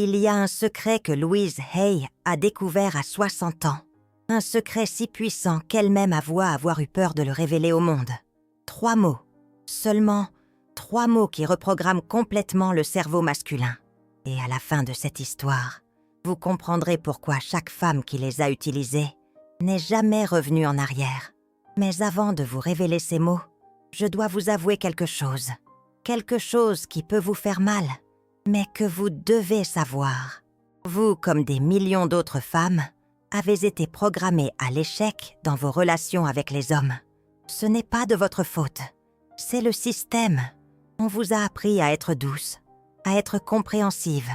Il y a un secret que Louise Hay a découvert à 60 ans. Un secret si puissant qu'elle-même avoua avoir eu peur de le révéler au monde. 3 mots, seulement 3 mots qui reprogramment complètement le cerveau masculin. Et à la fin de cette histoire, vous comprendrez pourquoi chaque femme qui les a utilisés n'est jamais revenue en arrière. Mais avant de vous révéler ces mots, je dois vous avouer quelque chose. Quelque chose qui peut vous faire mal, mais que vous devez savoir. Vous, comme des millions d'autres femmes, avez été programmées à l'échec dans vos relations avec les hommes. Ce n'est pas de votre faute. C'est le système. On vous a appris à être douce, à être compréhensive.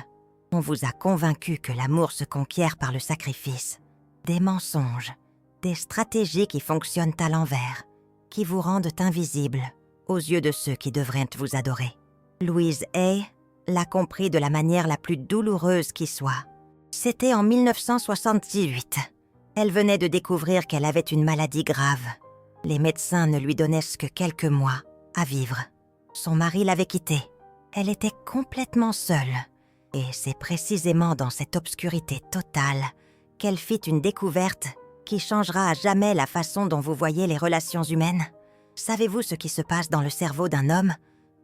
On vous a convaincu que l'amour se conquiert par le sacrifice. Des mensonges, des stratégies qui fonctionnent à l'envers, qui vous rendent invisible aux yeux de ceux qui devraient vous adorer. Louise Hay l'a compris de la manière la plus douloureuse qui soit. C'était en 1978. Elle venait de découvrir qu'elle avait une maladie grave. Les médecins ne lui donnaient que quelques mois à vivre. Son mari l'avait quittée. Elle était complètement seule. Et c'est précisément dans cette obscurité totale qu'elle fit une découverte qui changera à jamais la façon dont vous voyez les relations humaines. Savez-vous ce qui se passe dans le cerveau d'un homme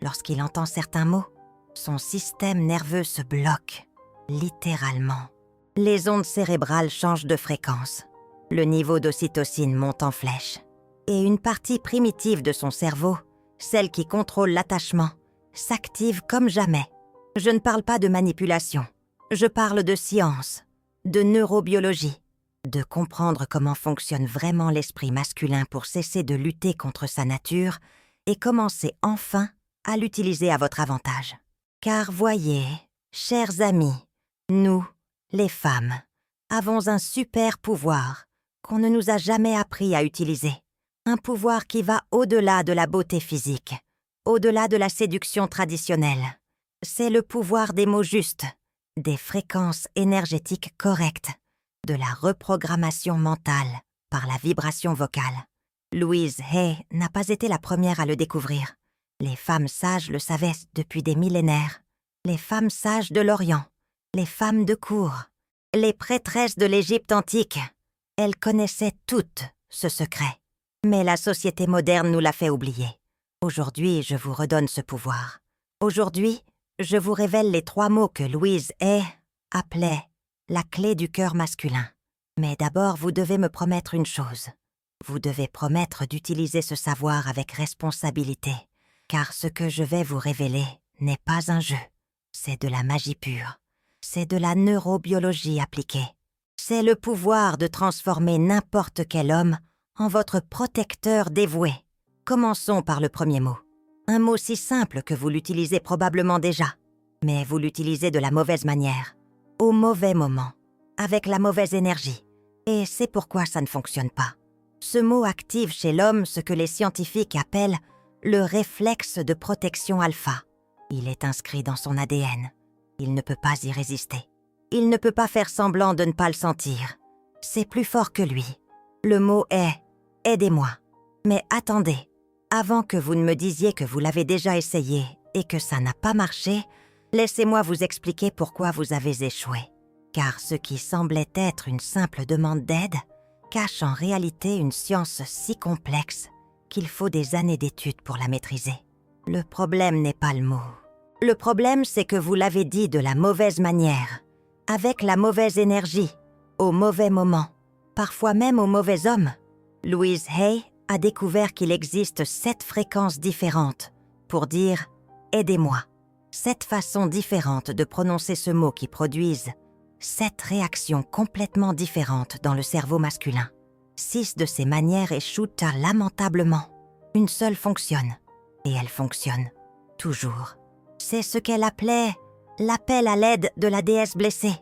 lorsqu'il entend certains mots? Son système nerveux se bloque, littéralement. Les ondes cérébrales changent de fréquence. Le niveau d'ocytocine monte en flèche. Et une partie primitive de son cerveau, celle qui contrôle l'attachement, s'active comme jamais. Je ne parle pas de manipulation. Je parle de science, de neurobiologie, de comprendre comment fonctionne vraiment l'esprit masculin pour cesser de lutter contre sa nature et commencer enfin à l'utiliser à votre avantage. Car voyez, chers amis, nous, les femmes, avons un super pouvoir qu'on ne nous a jamais appris à utiliser. Un pouvoir qui va au-delà de la beauté physique, au-delà de la séduction traditionnelle. C'est le pouvoir des mots justes, des fréquences énergétiques correctes, de la reprogrammation mentale par la vibration vocale. Louise Hay n'a pas été la première à le découvrir. Les femmes sages le savaient depuis des millénaires. Les femmes sages de l'Orient, les femmes de cour, les prêtresses de l'Égypte antique. Elles connaissaient toutes ce secret. Mais la société moderne nous l'a fait oublier. Aujourd'hui, je vous redonne ce pouvoir. Aujourd'hui, je vous révèle les 3 mots que Louise Hay appelait la clé du cœur masculin. Mais d'abord, vous devez me promettre une chose. Vous devez promettre d'utiliser ce savoir avec responsabilité, car ce que je vais vous révéler n'est pas un jeu. C'est de la magie pure. C'est de la neurobiologie appliquée. C'est le pouvoir de transformer n'importe quel homme en votre protecteur dévoué. Commençons par le premier mot. Un mot si simple que vous l'utilisez probablement déjà, mais vous l'utilisez de la mauvaise manière, au mauvais moment, avec la mauvaise énergie. Et c'est pourquoi ça ne fonctionne pas. Ce mot active chez l'homme ce que les scientifiques appellent le réflexe de protection alpha. Il est inscrit dans son ADN. Il ne peut pas y résister. Il ne peut pas faire semblant de ne pas le sentir. C'est plus fort que lui. Le mot est « aidez-moi ». Mais attendez, avant que vous ne me disiez que vous l'avez déjà essayé et que ça n'a pas marché, laissez-moi vous expliquer pourquoi vous avez échoué. Car ce qui semblait être une simple demande d'aide cache en réalité une science si complexe qu'il faut des années d'études pour la maîtriser. Le problème n'est pas le mot. Le problème, c'est que vous l'avez dit de la mauvaise manière, avec la mauvaise énergie, au mauvais moment, parfois même au mauvais homme. Louise Hay a découvert qu'il existe 7 fréquences différentes pour dire « aidez-moi ». 7 façons différentes de prononcer ce mot qui produisent 7 réactions complètement différentes dans le cerveau masculin. 6 de ces manières échouent lamentablement. Une seule fonctionne, et elle fonctionne toujours. C'est ce qu'elle appelait l'appel à l'aide de la déesse blessée.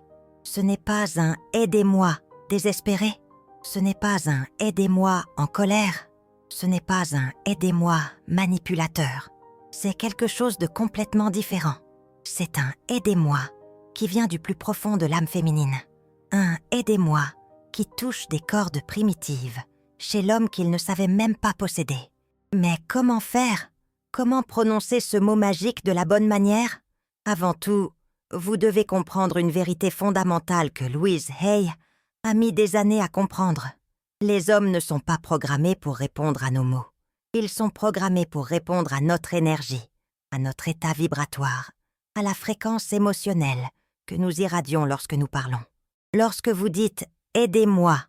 Ce n'est pas un « aidez-moi » désespéré. Ce n'est pas un « aidez-moi » en colère. Ce n'est pas un « aidez-moi » manipulateur. C'est quelque chose de complètement différent. C'est un « aidez-moi » qui vient du plus profond de l'âme féminine. Un « aidez-moi » qui touche des cordes primitives chez l'homme qu'il ne savait même pas posséder. Mais comment faire? Comment prononcer ce mot magique de la bonne manière? Avant tout, vous devez comprendre une vérité fondamentale que Louise Hay a mis des années à comprendre. Les hommes ne sont pas programmés pour répondre à nos mots. Ils sont programmés pour répondre à notre énergie, à notre état vibratoire, à la fréquence émotionnelle que nous irradions lorsque nous parlons. Lorsque vous dites « aidez-moi »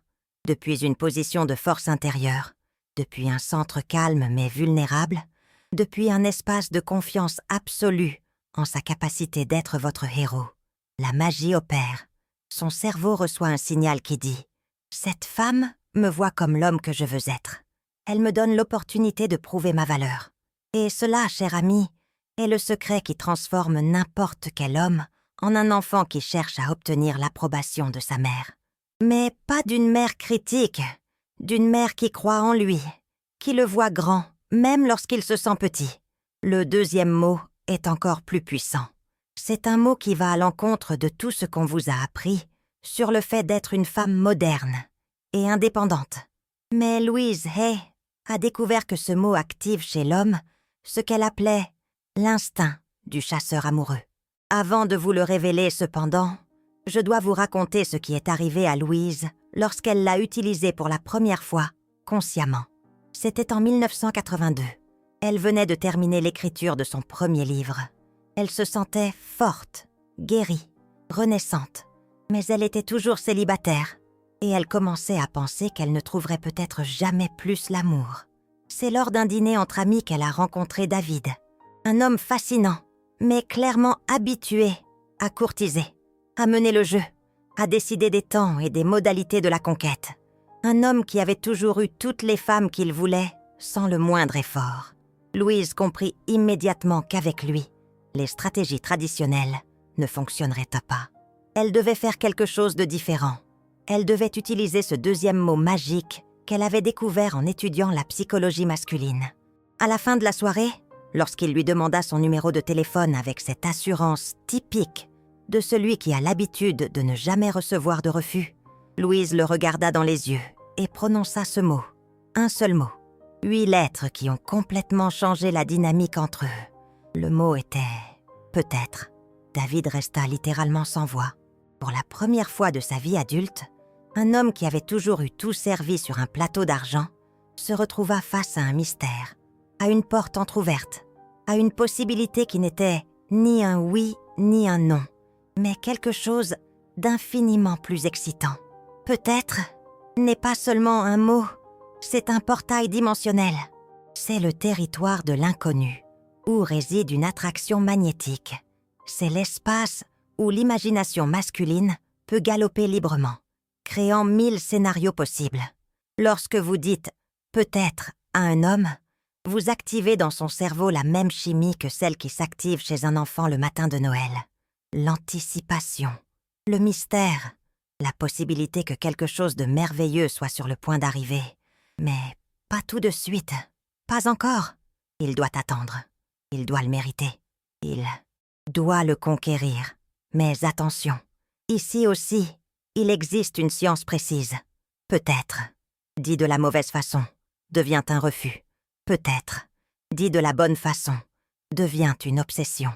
depuis une position de force intérieure, depuis un centre calme mais vulnérable, depuis un espace de confiance absolue en sa capacité d'être votre héros, la magie opère. Son cerveau reçoit un signal qui dit « Cette femme me voit comme l'homme que je veux être. Elle me donne l'opportunité de prouver ma valeur. » Et cela, cher ami, est le secret qui transforme n'importe quel homme en un enfant qui cherche à obtenir l'approbation de sa mère. Mais pas d'une mère critique, d'une mère qui croit en lui, qui le voit grand, même lorsqu'il se sent petit. Le deuxième mot est encore plus puissant. C'est un mot qui va à l'encontre de tout ce qu'on vous a appris sur le fait d'être une femme moderne et indépendante. Mais Louise Hay a découvert que ce mot active chez l'homme ce qu'elle appelait l'instinct du chasseur amoureux. Avant de vous le révéler cependant, je dois vous raconter ce qui est arrivé à Louise lorsqu'elle l'a utilisé pour la première fois, consciemment. C'était en 1982. Elle venait de terminer l'écriture de son premier livre. Elle se sentait forte, guérie, renaissante, mais elle était toujours célibataire et elle commençait à penser qu'elle ne trouverait peut-être jamais plus l'amour. C'est lors d'un dîner entre amis qu'elle a rencontré David, un homme fascinant, mais clairement habitué à courtiser, à mener le jeu, à décider des temps et des modalités de la conquête. Un homme qui avait toujours eu toutes les femmes qu'il voulait sans le moindre effort. Louise comprit immédiatement qu'avec lui, les stratégies traditionnelles ne fonctionneraient pas. Elle devait faire quelque chose de différent. Elle devait utiliser ce deuxième mot magique qu'elle avait découvert en étudiant la psychologie masculine. À la fin de la soirée, lorsqu'il lui demanda son numéro de téléphone avec cette assurance typique de celui qui a l'habitude de ne jamais recevoir de refus, Louise le regarda dans les yeux et prononça ce mot, un seul mot. 8 lettres qui ont complètement changé la dynamique entre eux. Le mot était « peut-être ». David resta littéralement sans voix. Pour la première fois de sa vie adulte, un homme qui avait toujours eu tout servi sur un plateau d'argent se retrouva face à un mystère, à une porte entr'ouverte, à une possibilité qui n'était ni un oui ni un non, mais quelque chose d'infiniment plus excitant. Peut-être n'est pas seulement un mot, c'est un portail dimensionnel. C'est le territoire de l'inconnu, où réside une attraction magnétique. C'est l'espace où l'imagination masculine peut galoper librement, créant 1000 scénarios possibles. Lorsque vous dites « peut-être » à un homme, vous activez dans son cerveau la même chimie que celle qui s'active chez un enfant le matin de Noël. L'anticipation, le mystère, la possibilité que quelque chose de merveilleux soit sur le point d'arriver. Mais pas tout de suite, pas encore. Il doit attendre, il doit le mériter, il doit le conquérir. Mais attention, ici aussi, il existe une science précise. Peut-être, dit de la mauvaise façon, devient un refus. Peut-être, dit de la bonne façon, devient une obsession.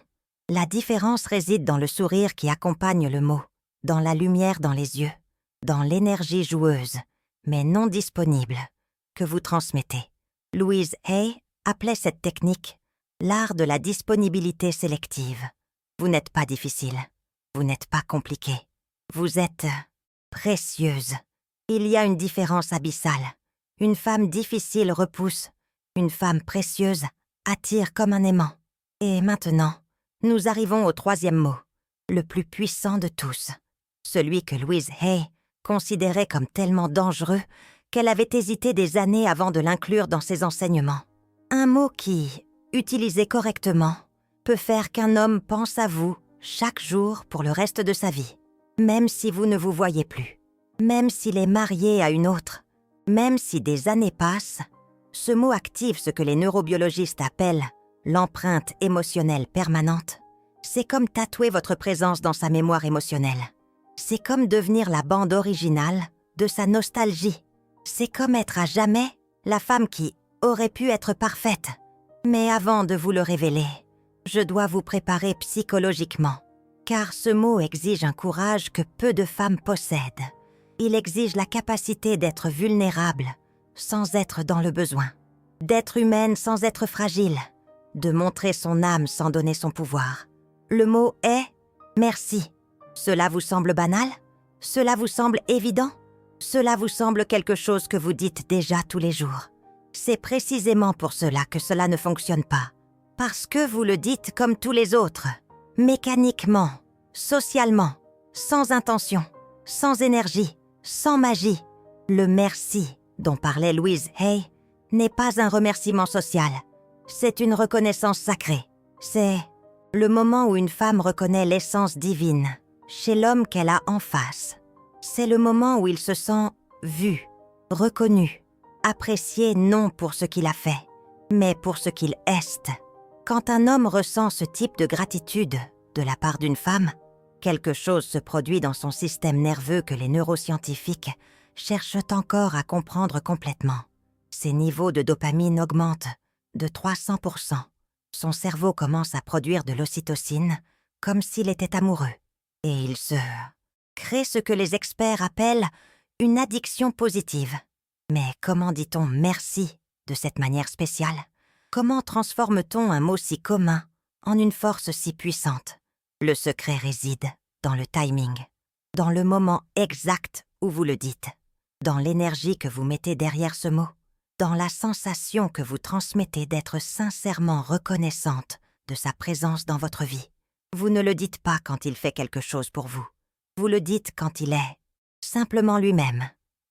La différence réside dans le sourire qui accompagne le mot, dans la lumière dans les yeux, dans l'énergie joueuse, mais non disponible, que vous transmettez. Louise Hay appelait cette technique l'art de la disponibilité sélective. Vous n'êtes pas difficile, vous n'êtes pas compliqué, vous êtes précieuse. Il y a une différence abyssale. Une femme difficile repousse, une femme précieuse attire comme un aimant. Et maintenant, nous arrivons au troisième mot, le plus puissant de tous, celui que Louise Hay considérait comme tellement dangereux qu'elle avait hésité des années avant de l'inclure dans ses enseignements. Un mot qui, utilisé correctement, peut faire qu'un homme pense à vous chaque jour pour le reste de sa vie, même si vous ne vous voyez plus, même s'il est marié à une autre, même si des années passent. Ce mot active ce que les neurobiologistes appellent l'empreinte émotionnelle permanente. C'est comme tatouer votre présence dans sa mémoire émotionnelle. C'est comme devenir la bande originale de sa nostalgie. C'est comme être à jamais la femme qui aurait pu être parfaite. Mais avant de vous le révéler, je dois vous préparer psychologiquement. car ce mot exige un courage que peu de femmes possèdent. Il exige la capacité d'être vulnérable sans être dans le besoin, d'être humaine sans être fragile, de montrer son âme sans donner son pouvoir. Le mot est « merci ». Cela vous semble banal? Cela vous semble évident? Cela vous semble quelque chose que vous dites déjà tous les jours? C'est précisément pour cela que cela ne fonctionne pas. Parce que vous le dites comme tous les autres, mécaniquement, socialement, sans intention, sans énergie, sans magie. Le merci dont parlait Louise Hay n'est pas un remerciement social. C'est une reconnaissance sacrée. C'est le moment où une femme reconnaît l'essence divine chez l'homme qu'elle a en face. C'est le moment où il se sent vu, reconnu, apprécié non pour ce qu'il a fait, mais pour ce qu'il est. Quand un homme ressent ce type de gratitude de la part d'une femme, quelque chose se produit dans son système nerveux que les neuroscientifiques cherchent encore à comprendre complètement. Ses niveaux de dopamine augmentent de 300%. Son cerveau commence à produire de l'ocytocine comme s'il était amoureux. Et il se crée ce que les experts appellent une addiction positive. Mais comment dit-on merci de cette manière spéciale? Comment transforme-t-on un mot si commun en une force si puissante? Le secret réside dans le timing, dans le moment exact où vous le dites, dans l'énergie que vous mettez derrière ce mot, dans la sensation que vous transmettez d'être sincèrement reconnaissante de sa présence dans votre vie. Vous ne le dites pas quand il fait quelque chose pour vous. Vous le dites quand il est simplement lui-même,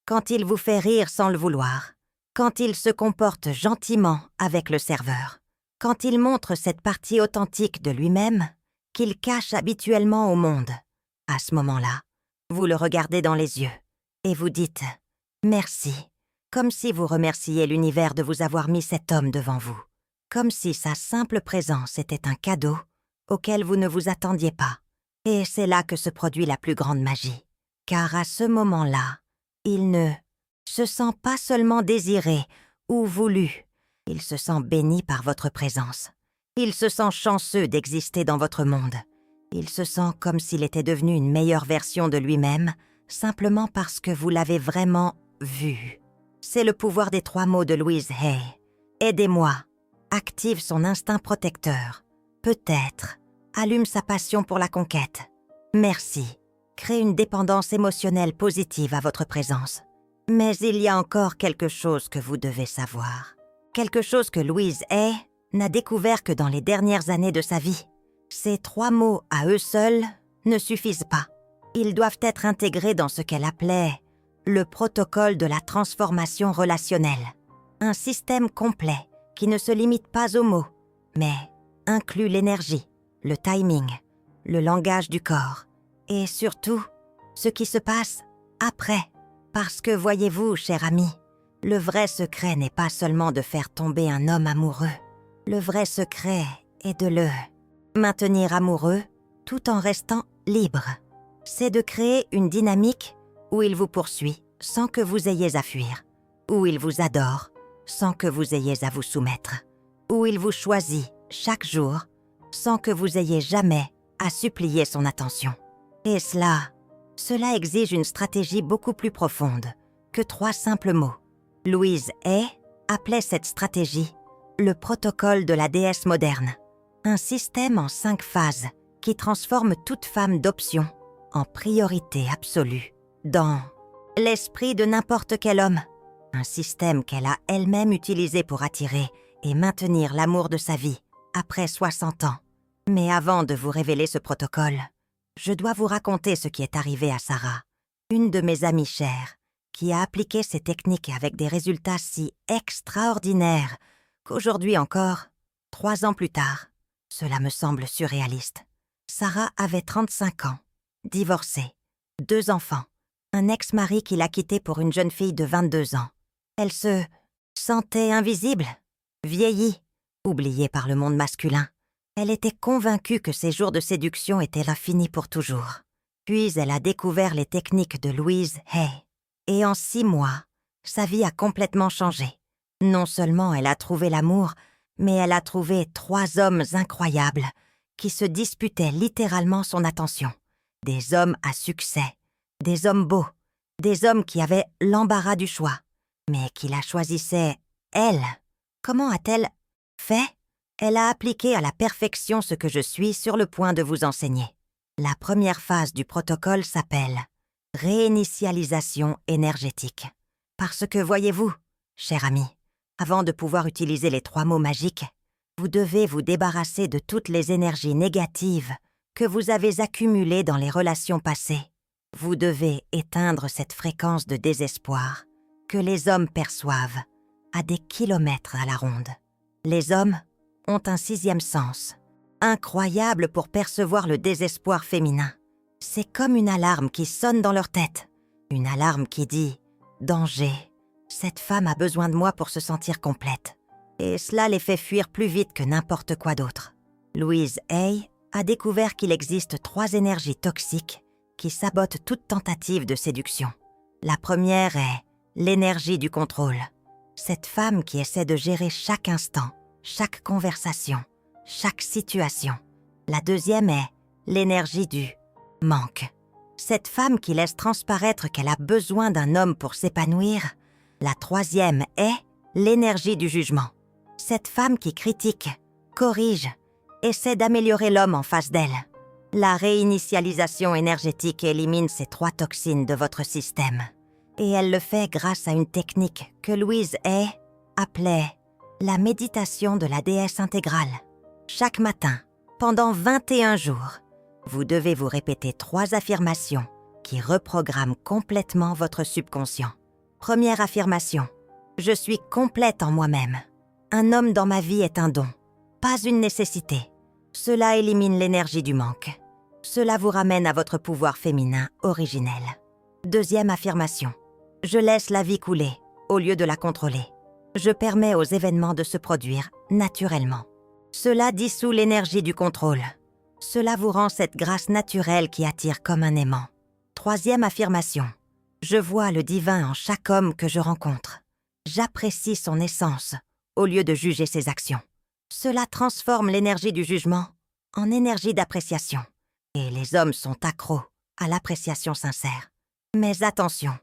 quand il vous fait rire sans le vouloir, quand il se comporte gentiment avec le serveur, quand il montre cette partie authentique de lui-même qu'il cache habituellement au monde. À ce moment-là, vous le regardez dans les yeux et vous dites « merci », comme si vous remerciez l'univers de vous avoir mis cet homme devant vous, comme si sa simple présence était un cadeau auquel vous ne vous attendiez pas. Et c'est là que se produit la plus grande magie, car à ce moment-là, il ne se sent pas seulement désiré ou voulu, il se sent béni par votre présence. Il se sent chanceux d'exister dans votre monde. Il se sent comme s'il était devenu une meilleure version de lui-même, simplement parce que vous l'avez vraiment vu. C'est le pouvoir des 3 mots de Louise Hay. Aidez-moi, active son instinct protecteur. Peut-être, allume sa passion pour la conquête. Merci, crée une dépendance émotionnelle positive à votre présence. Mais il y a encore quelque chose que vous devez savoir. Quelque chose que Louise Hay n'a découvert que dans les dernières années de sa vie. Ces 3 mots à eux seuls ne suffisent pas. Ils doivent être intégrés dans ce qu'elle appelait le protocole de la transformation relationnelle. Un système complet qui ne se limite pas aux mots, mais inclut l'énergie, le timing, le langage du corps et surtout ce qui se passe après. Parce que voyez-vous, cher ami, le vrai secret n'est pas seulement de faire tomber un homme amoureux. Le vrai secret est de le maintenir amoureux tout en restant libre. C'est de créer une dynamique où il vous poursuit sans que vous ayez à fuir, où il vous adore sans que vous ayez à vous soumettre, où il vous choisit chaque jour sans que vous ayez jamais à supplier son attention. Et cela exige une stratégie beaucoup plus profonde que 3 simples mots. Louise Hay appelait cette stratégie le protocole de la déesse moderne, un système en 5 phases qui transforme toute femme d'option en priorité absolue dans l'esprit de n'importe quel homme, un système qu'elle a elle-même utilisé pour attirer et maintenir l'amour de sa vie après 60 ans. Mais avant de vous révéler ce protocole, je dois vous raconter ce qui est arrivé à Sarah, une de mes amies chères, qui a appliqué ces techniques avec des résultats si extraordinaires qu'aujourd'hui encore, 3 ans plus tard, cela me semble surréaliste. Sarah avait 35 ans, divorcée, 2 enfants, un ex-mari qui l'a quittée pour une jeune fille de 22 ans. Elle se sentait invisible, vieillie, oubliée par le monde masculin. Elle était convaincue que ses jours de séduction étaient là finis pour toujours. Puis elle a découvert les techniques de Louise Hay. Et en 6 mois, sa vie a complètement changé. Non seulement elle a trouvé l'amour, mais elle a trouvé 3 hommes incroyables qui se disputaient littéralement son attention. Des hommes à succès, des hommes beaux, des hommes qui avaient l'embarras du choix, mais qui la choisissaient, elle. Comment a-t-elle fait? Elle a appliqué à la perfection ce que je suis sur le point de vous enseigner. La première phase du protocole s'appelle réinitialisation énergétique. Parce que, voyez-vous, cher ami, avant de pouvoir utiliser les 3 mots magiques, vous devez vous débarrasser de toutes les énergies négatives que vous avez accumulées dans les relations passées. Vous devez éteindre cette fréquence de désespoir que les hommes perçoivent à des kilomètres à la ronde. Les hommes ont un 6e sens, incroyable pour percevoir le désespoir féminin. C'est comme une alarme qui sonne dans leur tête, une alarme qui dit « Danger, cette femme a besoin de moi pour se sentir complète ». Et cela les fait fuir plus vite que n'importe quoi d'autre. Louise Hay a découvert qu'il existe 3 énergies toxiques qui sabotent toute tentative de séduction. La première est l'énergie du contrôle. Cette femme qui essaie de gérer chaque instant, chaque conversation, chaque situation. La deuxième est l'énergie du manque. Cette femme qui laisse transparaître qu'elle a besoin d'un homme pour s'épanouir. La troisième est l'énergie du jugement. Cette femme qui critique, corrige, essaie d'améliorer l'homme en face d'elle. La réinitialisation énergétique élimine ces 3 toxines de votre système. Et elle le fait grâce à une technique que Louise Hay appelait la méditation de la déesse intégrale. Chaque matin, pendant 21 jours, vous devez vous répéter 3 affirmations qui reprogramment complètement votre subconscient. Première affirmation, je suis complète en moi-même. Un homme dans ma vie est un don, pas une nécessité. Cela élimine l'énergie du manque. Cela vous ramène à votre pouvoir féminin originel. Deuxième affirmation, je laisse la vie couler au lieu de la contrôler. Je permets aux événements de se produire naturellement. Cela dissout l'énergie du contrôle. Cela vous rend cette grâce naturelle qui attire comme un aimant. Troisième affirmation, je vois le divin en chaque homme que je rencontre. J'apprécie son essence au lieu de juger ses actions. Cela transforme l'énergie du jugement en énergie d'appréciation. Et les hommes sont accros à l'appréciation sincère. Mais attention,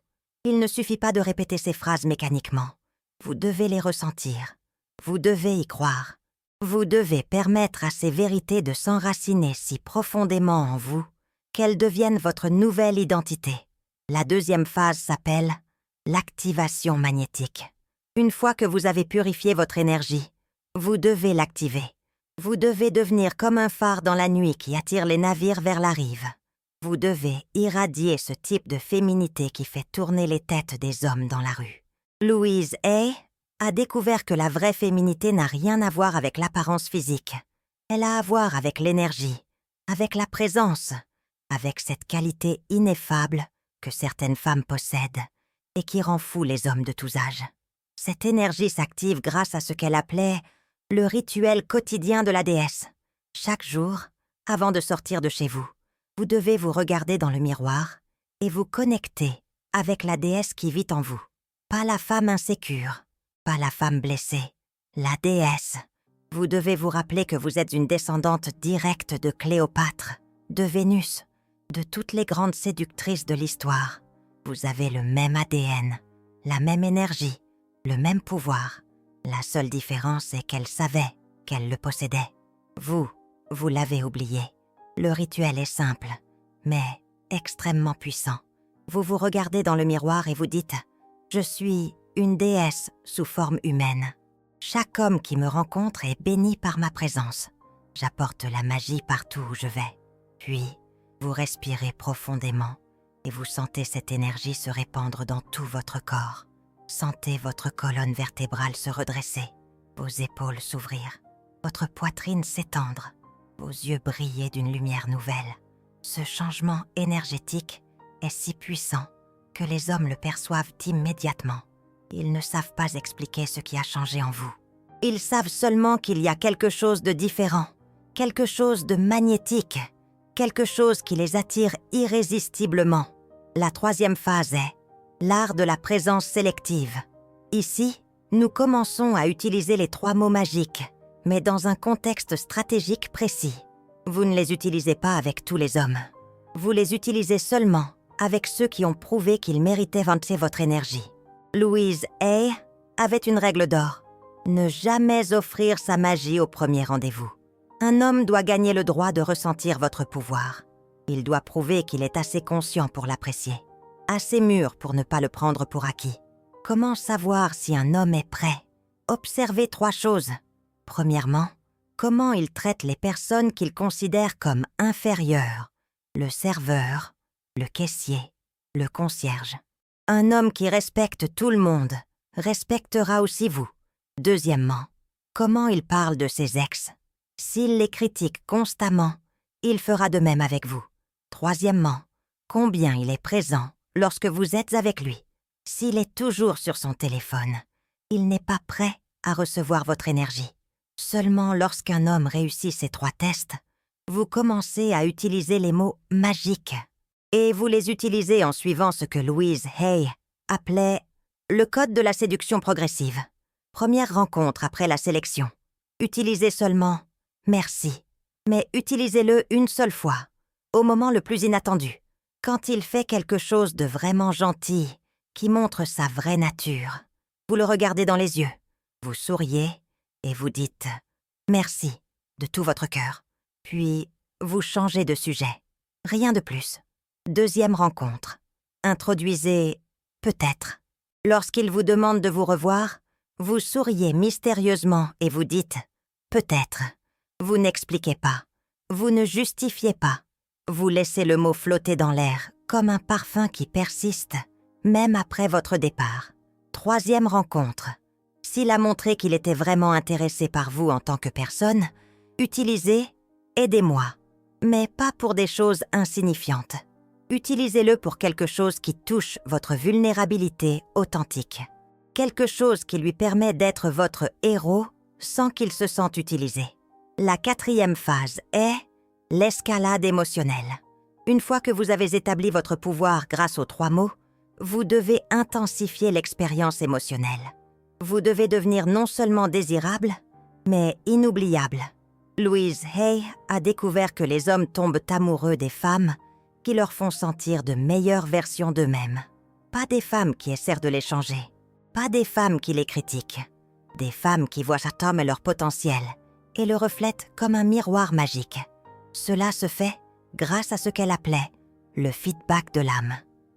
il ne suffit pas de répéter ces phrases mécaniquement. Vous devez les ressentir. Vous devez y croire. Vous devez permettre à ces vérités de s'enraciner si profondément en vous qu'elles deviennent votre nouvelle identité. La deuxième phase s'appelle l'activation magnétique. Une fois que vous avez purifié votre énergie, vous devez l'activer. Vous devez devenir comme un phare dans la nuit qui attire les navires vers la rive. Vous devez irradier ce type de féminité qui fait tourner les têtes des hommes dans la rue. Louise Hay a découvert que la vraie féminité n'a rien à voir avec l'apparence physique. Elle a à voir avec l'énergie, avec la présence, avec cette qualité ineffable que certaines femmes possèdent et qui rend fou les hommes de tous âges. Cette énergie s'active grâce à ce qu'elle appelait le rituel quotidien de la déesse. Chaque jour, avant de sortir de chez vous, vous devez vous regarder dans le miroir et vous connecter avec la déesse qui vit en vous. Pas la femme insécure, pas la femme blessée, la déesse. Vous devez vous rappeler que vous êtes une descendante directe de Cléopâtre, de Vénus, de toutes les grandes séductrices de l'histoire. Vous avez le même ADN, la même énergie, le même pouvoir. La seule différence est qu'elle savait qu'elle le possédait. Vous l'avez oublié. Le rituel est simple, mais extrêmement puissant. Vous vous regardez dans le miroir et vous dites « Je suis une déesse sous forme humaine. Chaque homme qui me rencontre est béni par ma présence. J'apporte la magie partout où je vais. » Puis, vous respirez profondément et vous sentez cette énergie se répandre dans tout votre corps. Sentez votre colonne vertébrale se redresser, vos épaules s'ouvrir, votre poitrine s'étendre, vos yeux briller d'une lumière nouvelle. Ce changement énergétique est si puissant que les hommes le perçoivent immédiatement. Ils ne savent pas expliquer ce qui a changé en vous. Ils savent seulement qu'il y a quelque chose de différent, quelque chose de magnétique, quelque chose qui les attire irrésistiblement. La troisième phase est l'art de la présence sélective. Ici, nous commençons à utiliser les 3 mots magiques, mais dans un contexte stratégique précis. Vous ne les utilisez pas avec tous les hommes. Vous les utilisez seulement avec ceux qui ont prouvé qu'ils méritaient vanter votre énergie. Louise Hay avait une règle d'or. Ne jamais offrir sa magie au premier rendez-vous. Un homme doit gagner le droit de ressentir votre pouvoir. Il doit prouver qu'il est assez conscient pour l'apprécier, assez mûr pour ne pas le prendre pour acquis. Comment savoir si un homme est prêt? Observez 3 choses. Premièrement, comment il traite les personnes qu'il considère comme inférieures, le serveur, le caissier, le concierge. Un homme qui respecte tout le monde respectera aussi vous. Deuxièmement, comment il parle de ses ex. S'il les critique constamment, il fera de même avec vous. Troisièmement, combien il est présent lorsque vous êtes avec lui. S'il est toujours sur son téléphone, il n'est pas prêt à recevoir votre énergie. Seulement lorsqu'un homme réussit ces 3 tests, vous commencez à utiliser les mots magiques. Et vous les utilisez en suivant ce que Louise Hay appelait le code de la séduction progressive. Première rencontre après la sélection. Utilisez seulement « merci », mais utilisez-le une seule fois, au moment le plus inattendu, quand il fait quelque chose de vraiment gentil, qui montre sa vraie nature. Vous le regardez dans les yeux, vous souriez et vous dites « merci » de tout votre cœur. Puis, vous changez de sujet. Rien de plus. Deuxième rencontre. Introduisez « peut-être ». Lorsqu'il vous demande de vous revoir, vous souriez mystérieusement et vous dites « peut-être ». Vous n'expliquez pas. Vous ne justifiez pas. Vous laissez le mot flotter dans l'air, comme un parfum qui persiste, même après votre départ. Troisième rencontre. S'il a montré qu'il était vraiment intéressé par vous en tant que personne, utilisez « aidez-moi », mais pas pour des choses insignifiantes. Utilisez-le pour quelque chose qui touche votre vulnérabilité authentique. Quelque chose qui lui permet d'être votre héros sans qu'il se sente utilisé. La 4e phase est l'escalade émotionnelle. Une fois que vous avez établi votre pouvoir grâce aux 3 mots, vous devez intensifier l'expérience émotionnelle. Vous devez devenir non seulement désirable, mais inoubliable. Louise Hay a découvert que les hommes tombent amoureux des femmes qui leur font sentir de meilleures versions d'eux-mêmes. Pas des femmes qui essaient de les changer. Pas des femmes qui les critiquent. Des femmes qui voient cet homme et leur potentiel et le reflètent comme un miroir magique. Cela se fait grâce à ce qu'elle appelait le feedback de l'âme.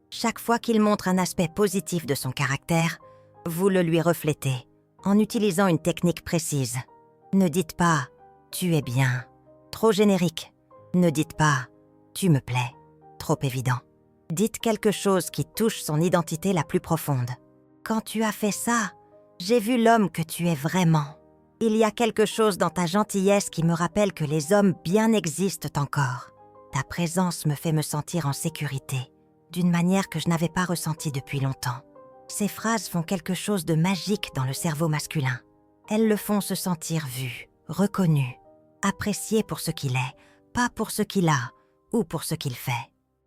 Chaque fois qu'il montre un aspect positif de son caractère, vous le lui reflétez en utilisant une technique précise. Ne dites pas « tu es bien », trop générique. Ne dites pas « tu me plais », trop évident. Dites quelque chose qui touche son identité la plus profonde. Quand tu as fait ça, j'ai vu l'homme que tu es vraiment. Il y a quelque chose dans ta gentillesse qui me rappelle que les hommes bien existent encore. Ta présence me fait me sentir en sécurité, d'une manière que je n'avais pas ressentie depuis longtemps. Ces phrases font quelque chose de magique dans le cerveau masculin. Elles le font se sentir vu, reconnu, apprécié pour ce qu'il est, pas pour ce qu'il a ou pour ce qu'il fait.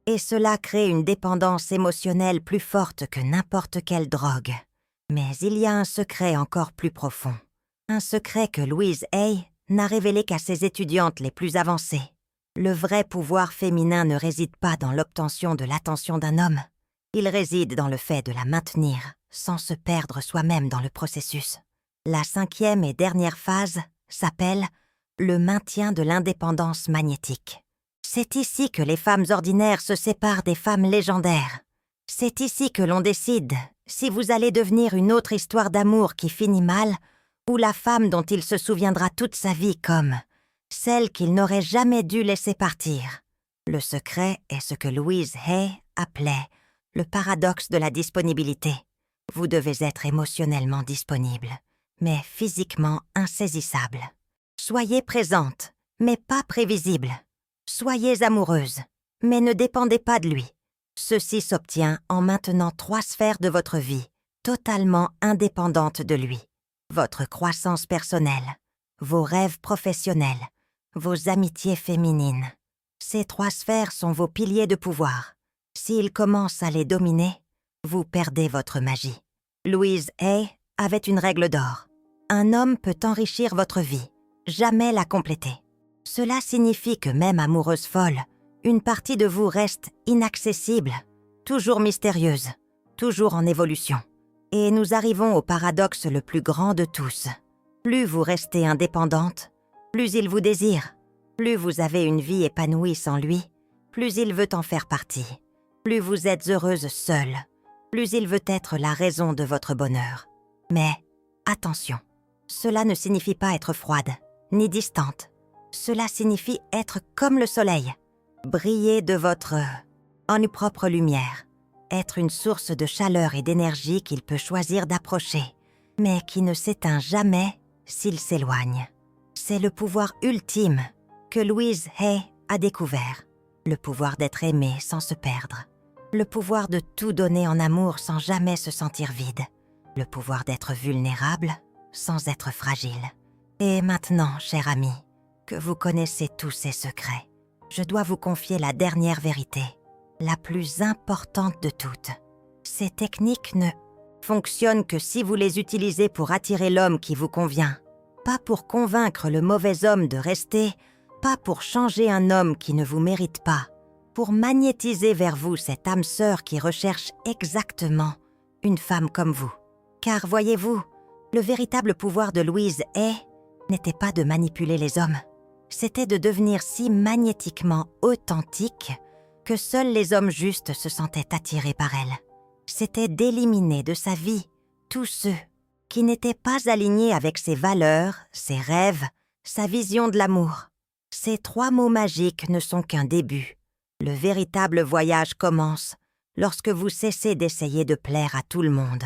Et cela crée une dépendance émotionnelle plus forte que n'importe quelle drogue. Mais il y a un secret encore plus profond. Un secret que Louise Hay n'a révélé qu'à ses étudiantes les plus avancées. Le vrai pouvoir féminin ne réside pas dans l'obtention de l'attention d'un homme. Il réside dans le fait de la maintenir, sans se perdre soi-même dans le processus. La 5e et dernière phase s'appelle le maintien de l'indépendance magnétique. C'est ici que les femmes ordinaires se séparent des femmes légendaires. C'est ici que l'on décide si vous allez devenir une autre histoire d'amour qui finit mal ou la femme dont il se souviendra toute sa vie comme celle qu'il n'aurait jamais dû laisser partir. Le secret est ce que Louise Hay appelait le paradoxe de la disponibilité. Vous devez être émotionnellement disponible, mais physiquement insaisissable. Soyez présente, mais pas prévisible. Soyez amoureuse, mais ne dépendez pas de lui. Ceci s'obtient en maintenant 3 sphères de votre vie, totalement indépendantes de lui. Votre croissance personnelle, vos rêves professionnels, vos amitiés féminines. Ces 3 sphères sont vos piliers de pouvoir. S'il commence à les dominer, vous perdez votre magie. Louise Hay avait une règle d'or. Un homme peut enrichir votre vie, jamais la compléter. Cela signifie que même amoureuse folle, une partie de vous reste inaccessible, toujours mystérieuse, toujours en évolution. Et nous arrivons au paradoxe le plus grand de tous. Plus vous restez indépendante, plus il vous désire. Plus vous avez une vie épanouie sans lui, plus il veut en faire partie. Plus vous êtes heureuse seule, plus il veut être la raison de votre bonheur. Mais attention, cela ne signifie pas être froide, ni distante. Cela signifie être comme le soleil, briller de votre en propre lumière, être une source de chaleur et d'énergie qu'il peut choisir d'approcher, mais qui ne s'éteint jamais s'il s'éloigne. C'est le pouvoir ultime que Louise Hay a découvert, le pouvoir d'être aimée sans se perdre, le pouvoir de tout donner en amour sans jamais se sentir vide, le pouvoir d'être vulnérable sans être fragile. Et maintenant, cher ami, que vous connaissez tous ces secrets, je dois vous confier la dernière vérité, la plus importante de toutes. Ces techniques ne fonctionnent que si vous les utilisez pour attirer l'homme qui vous convient, pas pour convaincre le mauvais homme de rester, pas pour changer un homme qui ne vous mérite pas, pour magnétiser vers vous cette âme sœur qui recherche exactement une femme comme vous. Car voyez-vous, le véritable pouvoir de Louise Hay n'était pas de manipuler les hommes, c'était de devenir si magnétiquement authentique que seuls les hommes justes se sentaient attirés par elle. C'était d'éliminer de sa vie tous ceux qui n'étaient pas alignés avec ses valeurs, ses rêves, sa vision de l'amour. Ces 3 mots magiques ne sont qu'un début. Le véritable voyage commence lorsque vous cessez d'essayer de plaire à tout le monde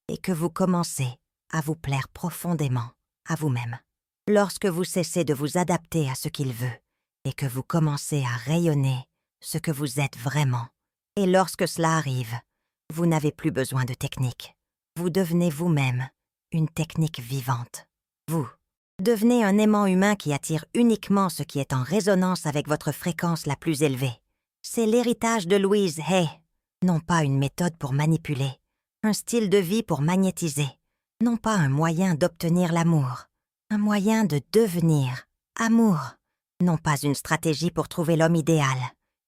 et que vous commencez à vous plaire profondément à vous-même. Lorsque vous cessez de vous adapter à ce qu'il veut et que vous commencez à rayonner ce que vous êtes vraiment. Et lorsque cela arrive, vous n'avez plus besoin de technique. Vous devenez vous-même une technique vivante. Vous devenez un aimant humain qui attire uniquement ce qui est en résonance avec votre fréquence la plus élevée. C'est l'héritage de Louise Hay, non pas une méthode pour manipuler, un style de vie pour magnétiser, non pas un moyen d'obtenir l'amour, un moyen de devenir amour, non pas une stratégie pour trouver l'homme idéal,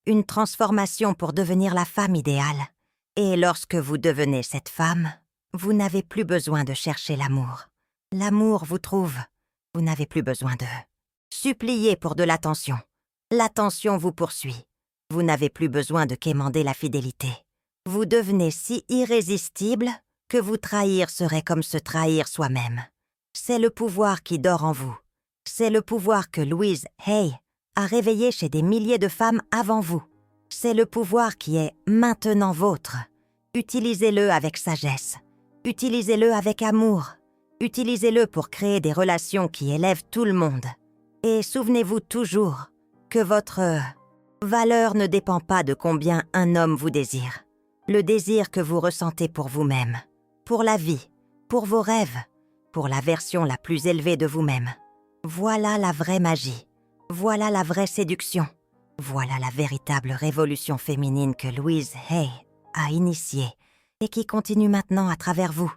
une transformation pour devenir la femme idéale. Et lorsque vous devenez cette femme, vous n'avez plus besoin de chercher l'amour. L'amour vous trouve. Vous n'avez plus besoin de supplier pour de l'attention. L'attention vous poursuit. Vous n'avez plus besoin de quémander la fidélité. Vous devenez si irrésistible que vous trahir serait comme se trahir soi-même. C'est le pouvoir qui dort en vous. C'est le pouvoir que Louise Hay a réveillé chez des milliers de femmes avant vous. C'est le pouvoir qui est maintenant vôtre. Utilisez-le avec sagesse. Utilisez-le avec amour. Utilisez-le pour créer des relations qui élèvent tout le monde. Et souvenez-vous toujours que votre valeur ne dépend pas de combien un homme vous désire. Le désir que vous ressentez pour vous-même, pour la vie, pour vos rêves, pour la version la plus élevée de vous-même. Voilà la vraie magie. Voilà la vraie séduction. Voilà la véritable révolution féminine que Louise Hay a initiée et qui continue maintenant à travers vous.